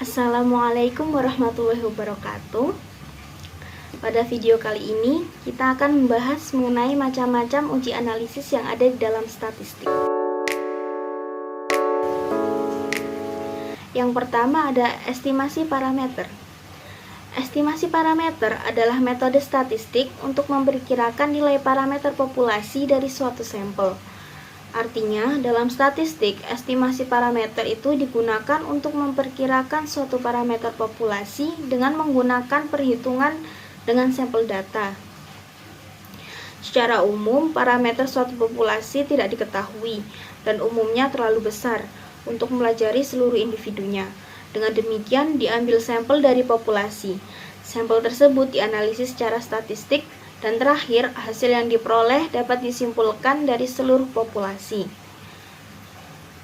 Assalamualaikum warahmatullahi wabarakatuh. Pada video kali ini, kita akan membahas mengenai macam-macam uji analisis yang ada di dalam statistik. Yang pertama ada estimasi parameter. Estimasi parameter adalah metode statistik untuk memperkirakan nilai parameter populasi dari suatu sampel. Artinya, dalam statistik, estimasi parameter itu digunakan untuk memperkirakan suatu parameter populasi dengan menggunakan perhitungan dengan sampel data. Secara umum, parameter suatu populasi tidak diketahui dan umumnya terlalu besar untuk mempelajari seluruh individunya. Dengan demikian, diambil sampel dari populasi. Sampel tersebut dianalisis secara statistik dan terakhir, hasil yang diperoleh dapat disimpulkan dari seluruh populasi.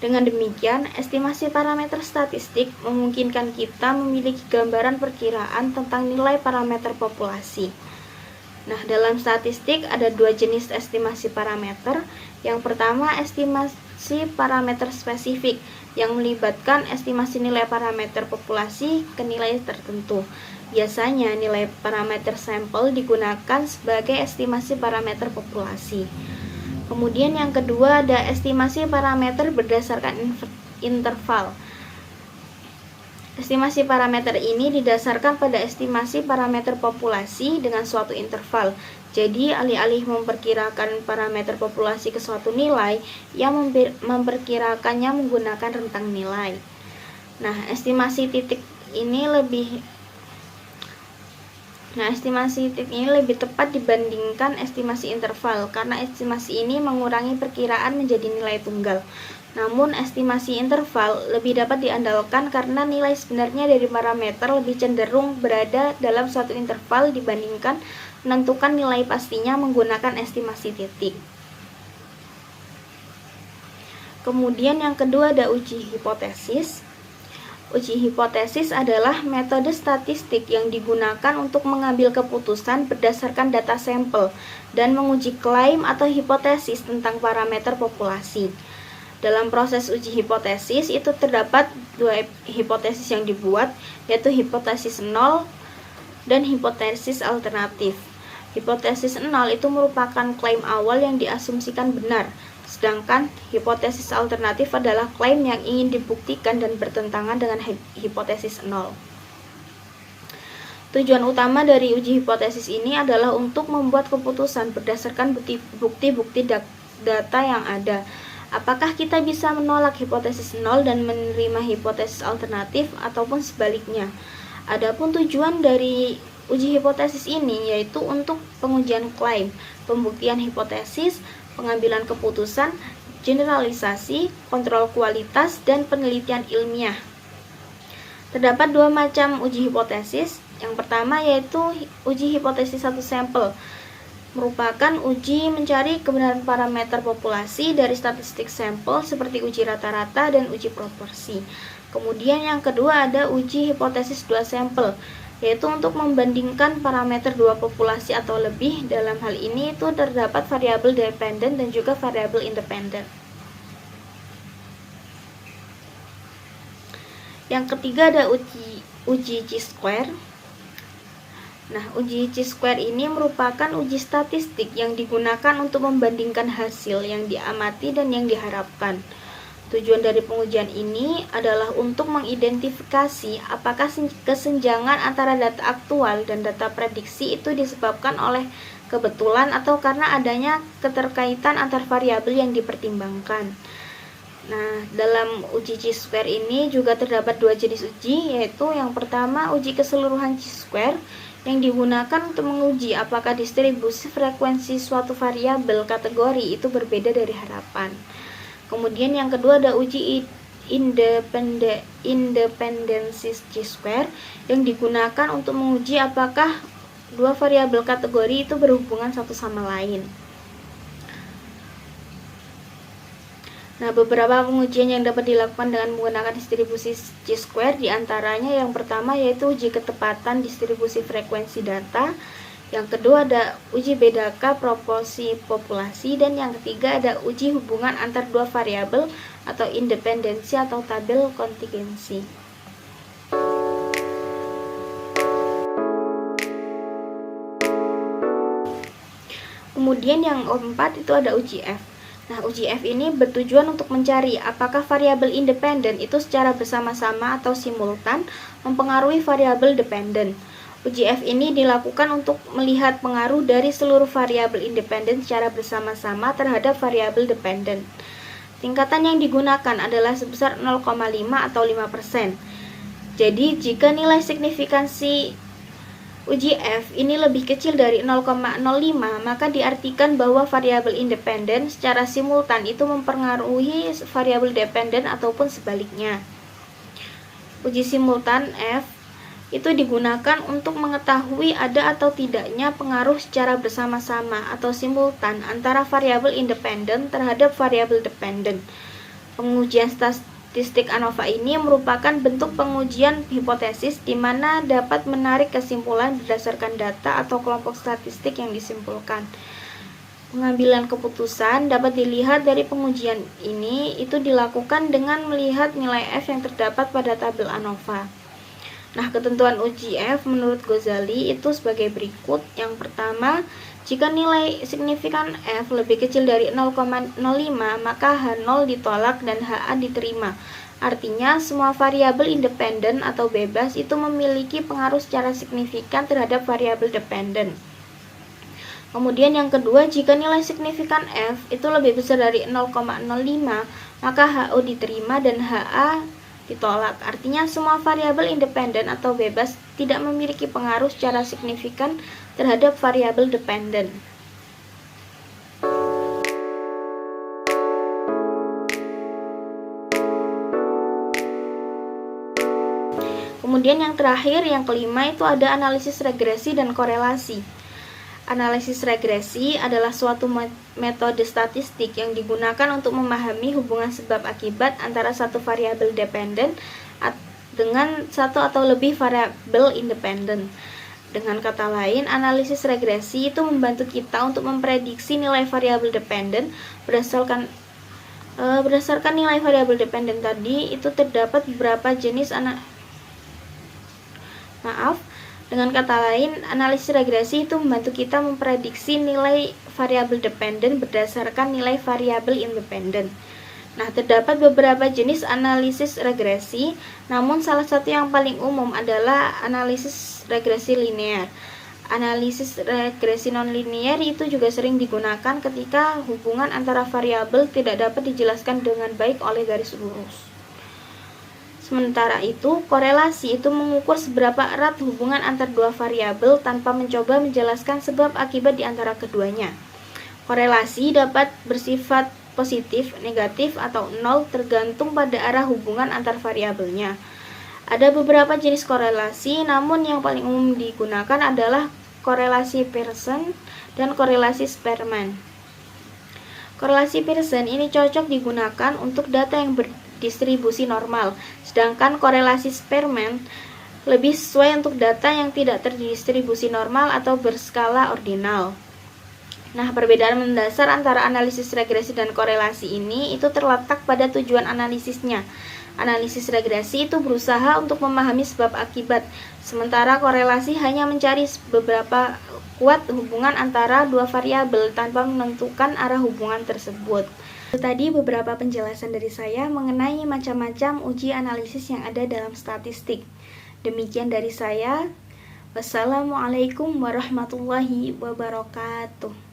Dengan demikian, estimasi parameter statistik memungkinkan kita memiliki gambaran perkiraan tentang nilai parameter populasi. Nah, dalam statistik ada dua jenis estimasi parameter. Yang pertama, estimasi parameter spesifik yang melibatkan estimasi nilai parameter populasi ke nilai tertentu. Biasanya nilai parameter sampel digunakan sebagai estimasi parameter populasi. Kemudian yang kedua ada estimasi parameter berdasarkan interval. Estimasi parameter ini didasarkan pada estimasi parameter populasi dengan suatu interval. Jadi alih-alih memperkirakan parameter populasi ke suatu nilai, ia memperkirakannya menggunakan rentang nilai. Nah, estimasi titik ini lebih tepat dibandingkan estimasi interval karena estimasi ini mengurangi perkiraan menjadi nilai tunggal. Namun estimasi interval lebih dapat diandalkan karena nilai sebenarnya dari parameter lebih cenderung berada dalam suatu interval dibandingkan menentukan nilai pastinya menggunakan estimasi titik. Kemudian yang kedua ada uji hipotesis. Uji hipotesis adalah metode statistik yang digunakan untuk mengambil keputusan berdasarkan data sampel dan menguji klaim atau hipotesis tentang parameter populasi. Dalam proses uji hipotesis itu terdapat dua hipotesis yang dibuat, yaitu hipotesis nol dan hipotesis alternatif. Hipotesis nol itu merupakan klaim awal yang diasumsikan benar, sedangkan hipotesis alternatif adalah klaim yang ingin dibuktikan dan bertentangan dengan hipotesis nol. Tujuan utama dari uji hipotesis ini adalah untuk membuat keputusan berdasarkan bukti-bukti data yang ada. Apakah kita bisa menolak hipotesis nol dan menerima hipotesis alternatif ataupun sebaliknya? Adapun tujuan dari uji hipotesis ini yaitu untuk pengujian klaim, pembuktian hipotesis, pengambilan keputusan, generalisasi, kontrol kualitas, dan penelitian ilmiah. Terdapat dua macam uji hipotesis. Yang pertama yaitu uji hipotesis satu sampel, merupakan uji mencari kebenaran parameter populasi dari statistik sampel seperti uji rata-rata dan uji proporsi. Kemudian yang kedua ada uji hipotesis dua sampel, yaitu untuk membandingkan parameter dua populasi atau lebih. Dalam hal ini itu terdapat variabel dependen dan juga variabel independen. Yang ketiga ada uji chi-square. Nah, uji chi-square ini merupakan uji statistik yang digunakan untuk membandingkan hasil yang diamati dan yang diharapkan. Tujuan dari pengujian ini adalah untuk mengidentifikasi apakah kesenjangan antara data aktual dan data prediksi itu disebabkan oleh kebetulan atau karena adanya keterkaitan antar variabel yang dipertimbangkan. Nah, dalam uji chi-square ini juga terdapat dua jenis uji, yaitu yang pertama uji keseluruhan chi-square yang digunakan untuk menguji apakah distribusi frekuensi suatu variabel kategori itu berbeda dari harapan. Kemudian yang kedua ada uji independensis chi-square yang digunakan untuk menguji apakah dua variabel kategori itu berhubungan satu sama lain. Nah, beberapa pengujian yang dapat dilakukan dengan menggunakan distribusi chi-square diantaranya yang pertama yaitu uji ketepatan distribusi frekuensi data, yang kedua ada uji bedaka proporsi populasi, dan yang ketiga ada uji hubungan antar dua variabel atau independensi atau tabel kontingensi. Kemudian yang keempat itu ada uji F. Nah, uji F ini bertujuan untuk mencari apakah variabel independen itu secara bersama-sama atau simultan mempengaruhi variabel dependen. Uji F ini dilakukan untuk melihat pengaruh dari seluruh variabel independen secara bersama-sama terhadap variabel dependen. Tingkatan yang digunakan adalah sebesar 0,5 atau 5%. Jadi, jika nilai signifikansi uji F ini lebih kecil dari 0,05, maka diartikan bahwa variabel independen secara simultan itu mempengaruhi variabel dependen ataupun sebaliknya. Uji simultan F itu digunakan untuk mengetahui ada atau tidaknya pengaruh secara bersama-sama atau simultan antara variabel independen terhadap variabel dependen. Pengujian statistik ANOVA ini merupakan bentuk pengujian hipotesis di mana dapat menarik kesimpulan berdasarkan data atau kelompok statistik yang disimpulkan. Pengambilan keputusan dapat dilihat dari pengujian ini itu dilakukan dengan melihat nilai F yang terdapat pada tabel ANOVA. Nah, ketentuan uji F menurut Ghazali itu sebagai berikut. Yang pertama, jika nilai signifikan F lebih kecil dari 0,05, maka H0 ditolak dan HA diterima. Artinya, semua variabel independen atau bebas itu memiliki pengaruh secara signifikan terhadap variabel dependen. Kemudian yang kedua, jika nilai signifikan F itu lebih besar dari 0,05, maka HO diterima dan HA ditolak. Artinya semua variabel independen atau bebas tidak memiliki pengaruh secara signifikan terhadap variabel dependen. Kemudian yang terakhir, yang kelima itu ada analisis regresi dan korelasi. Analisis regresi adalah suatu metode statistik yang digunakan untuk memahami hubungan sebab akibat antara satu variabel dependen dengan satu atau lebih variabel independen. Dengan kata lain, analisis regresi itu membantu kita untuk memprediksi nilai variabel dependen berdasarkan nilai variabel dependen tadi itu terdapat beberapa jenis Dengan kata lain, analisis regresi itu membantu kita memprediksi nilai variabel dependen berdasarkan nilai variabel independen. Nah, terdapat beberapa jenis analisis regresi, namun salah satu yang paling umum adalah analisis regresi linear. Analisis regresi nonlinear itu juga sering digunakan ketika hubungan antara variabel tidak dapat dijelaskan dengan baik oleh garis lurus. Sementara itu, korelasi itu mengukur seberapa erat hubungan antar dua variabel tanpa mencoba menjelaskan sebab akibat di antara keduanya. Korelasi dapat bersifat positif, negatif, atau nol tergantung pada arah hubungan antar variabelnya. Ada beberapa jenis korelasi, namun yang paling umum digunakan adalah korelasi Pearson dan korelasi Spearman. Korelasi Pearson ini cocok digunakan untuk data yang berdistribusi normal, sedangkan korelasi Spearman lebih sesuai untuk data yang tidak terdistribusi normal atau berskala ordinal. Nah, perbedaan mendasar antara analisis regresi dan korelasi ini itu terletak pada tujuan analisisnya. Analisis regresi itu berusaha untuk memahami sebab akibat, sementara korelasi hanya mencari beberapa kuat hubungan antara dua variabel tanpa menentukan arah hubungan tersebut. Tadi beberapa penjelasan dari saya mengenai macam-macam uji analisis yang ada dalam statistik. Demikian dari saya. Wassalamualaikum warahmatullahi wabarakatuh.